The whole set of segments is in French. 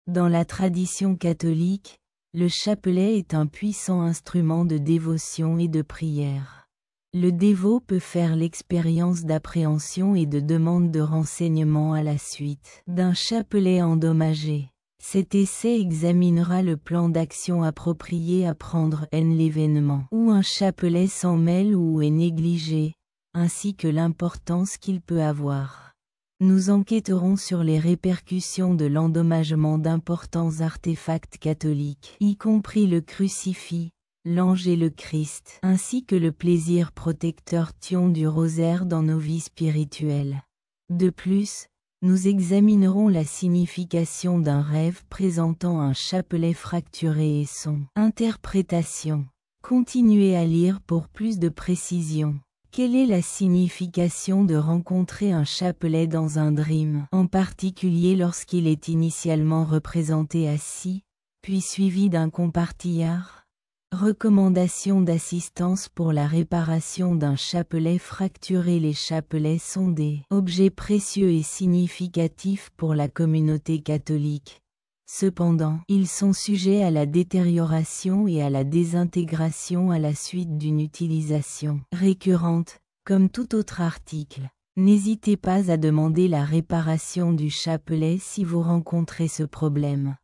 Dans la tradition catholique, le chapelet est un puissant instrument de dévotion et de prière. Le dévot peut faire l'expérience d'appréhension et de demande de renseignements à la suite d'un chapelet endommagé. Cet essai examinera le plan d'action approprié à prendre en l'événement où un chapelet s'en mêle ou est négligé, ainsi que l'importance qu'il peut avoir. Nous enquêterons sur les répercussions de l'endommagement d'importants artefacts catholiques, y compris le crucifix, l'ange et le Christ, ainsi que le plaisir protecteur tion du rosaire dans nos vies spirituelles. De plus, nous examinerons la signification d'un rêve présentant un chapelet fracturé et son interprétation. Continuez à lire pour plus de précision. Quelle est la signification de rencontrer un chapelet dans un dream, en particulier lorsqu'il est initialement représenté assis, puis suivi d'un compartillard? Recommandation d'assistance pour la réparation d'un chapelet fracturé. Les chapelets sont des objets précieux et significatifs pour la communauté catholique. Cependant, ils sont sujets à la détérioration et à la désintégration à la suite d'une utilisation récurrente, comme tout autre article. N'hésitez pas à demander la réparation du chapelet si vous rencontrez ce problème.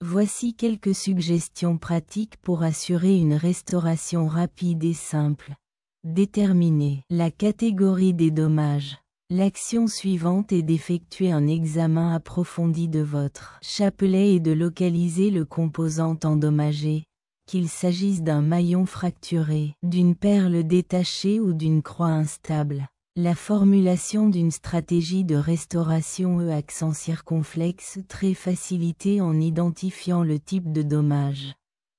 Voici quelques suggestions pratiques pour assurer une restauration rapide et simple. Déterminez la catégorie des dommages. L'action suivante est d'effectuer un examen approfondi de votre chapelet et de localiser le composant endommagé, qu'il s'agisse d'un maillon fracturé, d'une perle détachée ou d'une croix instable. La formulation d'une stratégie de restauration accent circonflexe très facilitée en identifiant le type de dommage.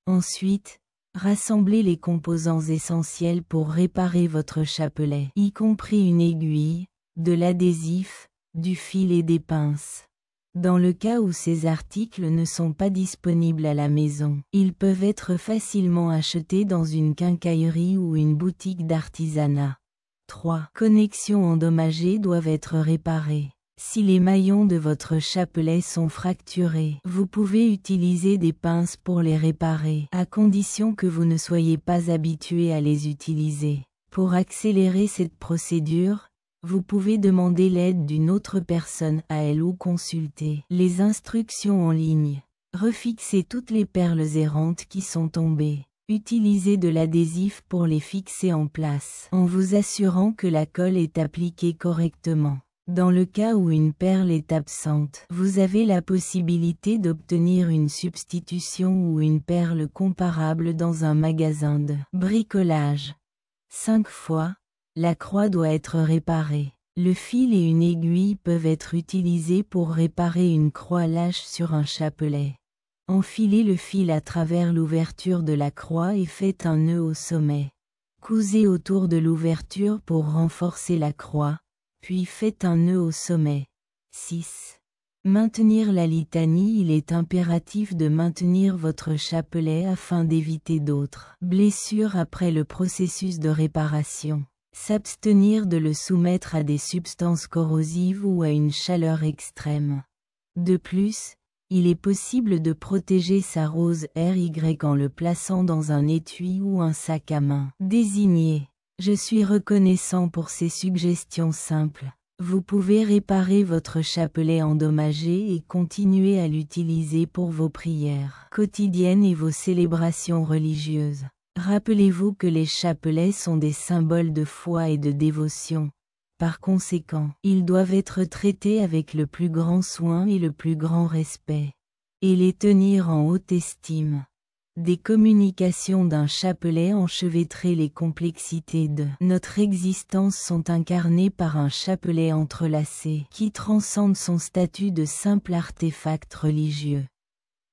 Ensuite, rassemblez les composants essentiels pour réparer votre chapelet, y compris une aiguille, de l'adhésif, du fil et des pinces. Dans le cas où ces articles ne sont pas disponibles à la maison, ils peuvent être facilement achetés dans une quincaillerie ou une boutique d'artisanat. 3. Connexions endommagées doivent être réparées. Si les maillons de votre chapelet sont fracturés, vous pouvez utiliser des pinces pour les réparer, à condition que vous ne soyez pas habitué à les utiliser. Pour accélérer cette procédure, vous pouvez demander l'aide d'une autre personne à elle ou consulter les instructions en ligne. Refixez toutes les perles errantes qui sont tombées. Utilisez de l'adhésif pour les fixer en place, en vous assurant que la colle est appliquée correctement. Dans le cas où une perle est absente, vous avez la possibilité d'obtenir une substitution ou une perle comparable dans un magasin de bricolage. 5 fois, la croix doit être réparée. Le fil et une aiguille peuvent être utilisés pour réparer une croix lâche sur un chapelet. Enfilez le fil à travers l'ouverture de la croix et faites un nœud au sommet. Cousez autour de l'ouverture pour renforcer la croix, puis faites un nœud au sommet. 6. Maintenir la litanie. Il est impératif de maintenir votre chapelet afin d'éviter d'autres blessures après le processus de réparation. S'abstenir de le soumettre à des substances corrosives ou à une chaleur extrême. De plus, il est possible de protéger sa rose RY en le plaçant dans un étui ou un sac à main désigné. Je suis reconnaissant pour ces suggestions simples. Vous pouvez réparer votre chapelet endommagé et continuer à l'utiliser pour vos prières quotidiennes et vos célébrations religieuses. Rappelez-vous que les chapelets sont des symboles de foi et de dévotion. Par conséquent, ils doivent être traités avec le plus grand soin et le plus grand respect, et les tenir en haute estime. Des communications d'un chapelet enchevêtrées. Les complexités de notre existence sont incarnées par un chapelet entrelacé qui transcende son statut de simple artefact religieux.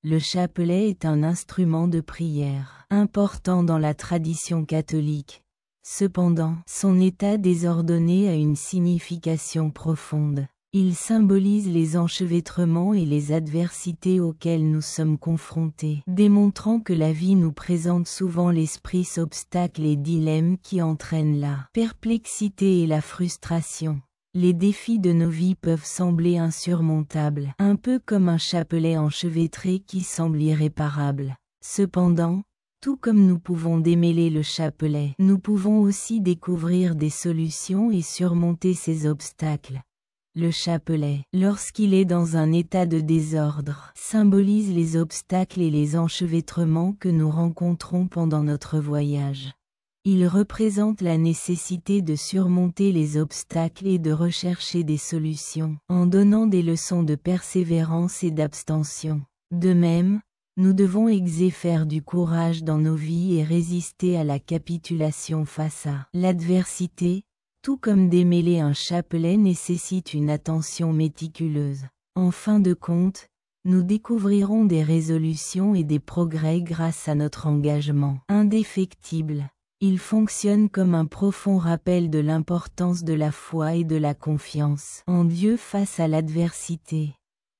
Le chapelet est un instrument de prière important dans la tradition catholique. Cependant, son état désordonné a une signification profonde. Il symbolise les enchevêtrements et les adversités auxquelles nous sommes confrontés, démontrant que la vie nous présente souvent l'esprit obstacles et dilemmes qui entraînent la perplexité et la frustration. Les défis de nos vies peuvent sembler insurmontables, un peu comme un chapelet enchevêtré qui semble irréparable. Cependant, tout comme nous pouvons démêler le chapelet, nous pouvons aussi découvrir des solutions et surmonter ces obstacles. Le chapelet, lorsqu'il est dans un état de désordre, symbolise les obstacles et les enchevêtrements que nous rencontrons pendant notre voyage. Il représente la nécessité de surmonter les obstacles et de rechercher des solutions, en donnant des leçons de persévérance et d'abstention. De même, nous devons faire du courage dans nos vies et résister à la capitulation face à l'adversité, tout comme démêler un chapelet nécessite une attention méticuleuse. En fin de compte, nous découvrirons des résolutions et des progrès grâce à notre engagement indéfectible. Il fonctionne comme un profond rappel de l'importance de la foi et de la confiance en Dieu face à l'adversité.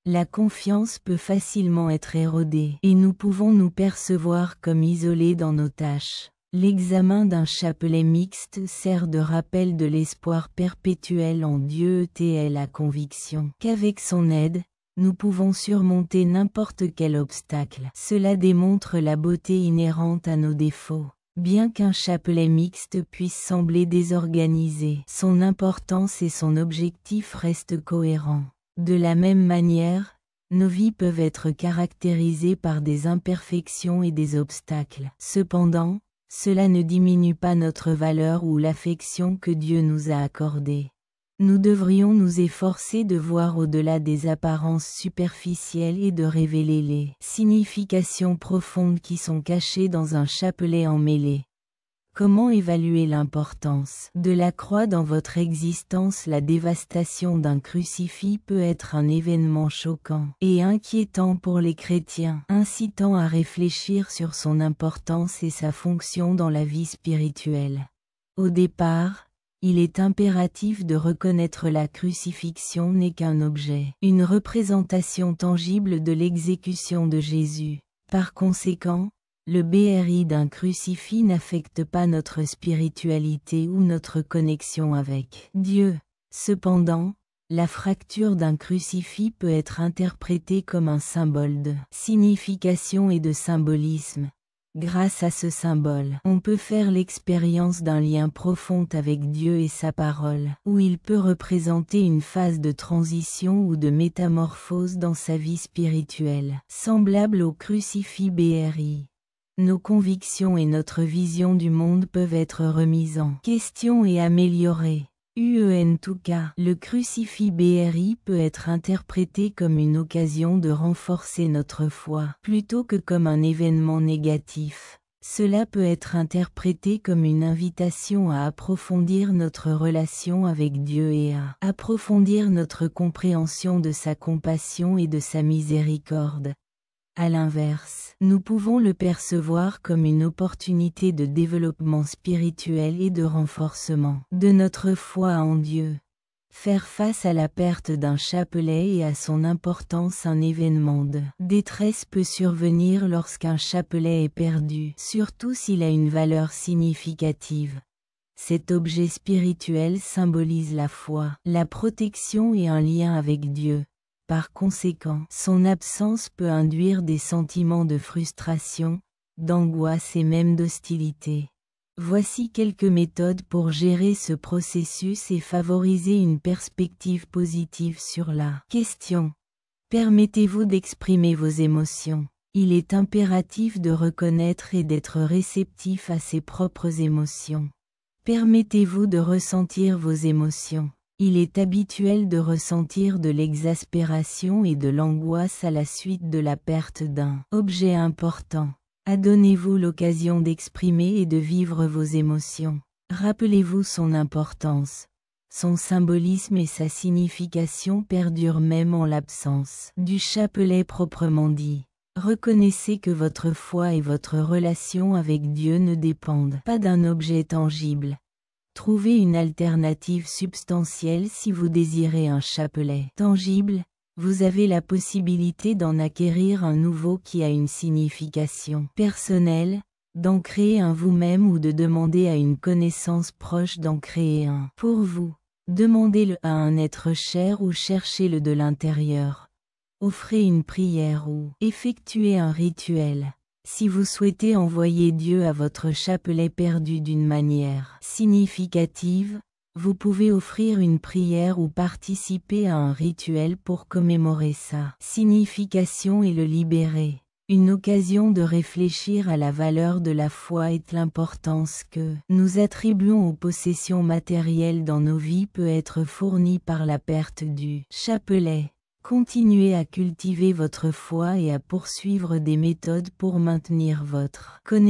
La confiance peut facilement être érodée et nous pouvons nous percevoir comme isolés dans nos tâches. L'examen d'un chapelet mixte sert de rappel de l'espoir perpétuel en Dieu et la conviction qu'avec son aide, nous pouvons surmonter n'importe quel obstacle. Cela démontre la beauté inhérente à nos défauts. Bien qu'un chapelet mixte puisse sembler désorganisé, son importance et son objectif restent cohérents. De la même manière, nos vies peuvent être caractérisées par des imperfections et des obstacles. Cependant, cela ne diminue pas notre valeur ou l'affection que Dieu nous a accordée. Nous devrions nous efforcer de voir au-delà des apparences superficielles et de révéler les significations profondes qui sont cachées dans un chapelet emmêlé. Comment évaluer l'importance de la croix dans votre existence? La dévastation d'un crucifix peut être un événement choquant et inquiétant pour les chrétiens, incitant à réfléchir sur son importance et sa fonction dans la vie spirituelle. Au départ, il est impératif de reconnaître la crucifixion n'est qu'un objet, une représentation tangible de l'exécution de Jésus. Par conséquent, le BRI d'un crucifix n'affecte pas notre spiritualité ou notre connexion avec Dieu. Cependant, la fracture d'un crucifix peut être interprétée comme un symbole de signification et de symbolisme. Grâce à ce symbole, on peut faire l'expérience d'un lien profond avec Dieu et sa parole, où il peut représenter une phase de transition ou de métamorphose dans sa vie spirituelle, semblable au crucifix BRI. Nos convictions et notre vision du monde peuvent être remises en question et améliorées. En tout cas, le crucifix BRI peut être interprété comme une occasion de renforcer notre foi, plutôt que comme un événement négatif. Cela peut être interprété comme une invitation à approfondir notre relation avec Dieu et à approfondir notre compréhension de sa compassion et de sa miséricorde. À l'inverse, nous pouvons le percevoir comme une opportunité de développement spirituel et de renforcement de notre foi en Dieu. Faire face à la perte d'un chapelet et à son importance, un événement de détresse peut survenir lorsqu'un chapelet est perdu, surtout s'il a une valeur significative. Cet objet spirituel symbolise la foi, la protection et un lien avec Dieu. Par conséquent, son absence peut induire des sentiments de frustration, d'angoisse et même d'hostilité. Voici quelques méthodes pour gérer ce processus et favoriser une perspective positive sur la question. Permettez-vous d'exprimer vos émotions. Il est impératif de reconnaître et d'être réceptif à ses propres émotions. Permettez-vous de ressentir vos émotions. Il est habituel de ressentir de l'exaspération et de l'angoisse à la suite de la perte d'un objet important. Donnez-vous l'occasion d'exprimer et de vivre vos émotions. Rappelez-vous son importance. Son symbolisme et sa signification perdurent même en l'absence du chapelet proprement dit. Reconnaissez que votre foi et votre relation avec Dieu ne dépendent pas d'un objet tangible. Trouvez une alternative substantielle si vous désirez un chapelet tangible. Vous avez la possibilité d'en acquérir un nouveau qui a une signification personnelle, d'en créer un vous-même ou de demander à une connaissance proche d'en créer un pour vous. Demandez-le à un être cher ou cherchez-le de l'intérieur. Offrez une prière ou effectuez un rituel. Si vous souhaitez envoyer Dieu à votre chapelet perdu d'une manière significative, vous pouvez offrir une prière ou participer à un rituel pour commémorer sa signification et le libérer. Une occasion de réfléchir à la valeur de la foi et l'importance que nous attribuons aux possessions matérielles dans nos vies peut être fournie par la perte du chapelet. Continuez à cultiver votre foi et à poursuivre des méthodes pour maintenir votre connexion